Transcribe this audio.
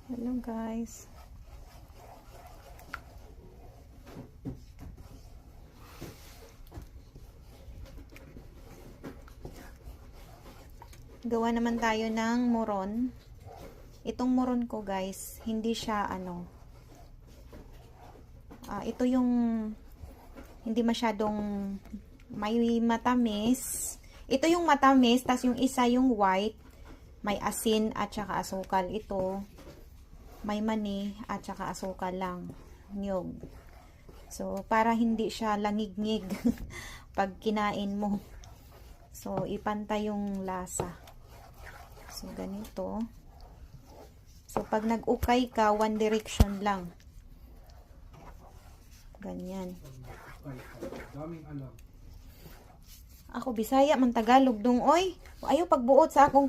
Hello guys. Gawa naman tayo ng moron. Itong moron ko guys, hindi siya ito yung hindi masyadong may matamis. Ito yung matamis, tas yung isa yung white, may asin at saka asukal. Ito may mani at saka asukal lang, niyog. So para hindi siya langig-ngig pag kinain mo. So ipantay yung lasa. So ganito. So pag nag-ukay ka, one direction lang. Ganyan. Ako Bisaya man Tagalog dong oy. Ayaw pagbuot sa akong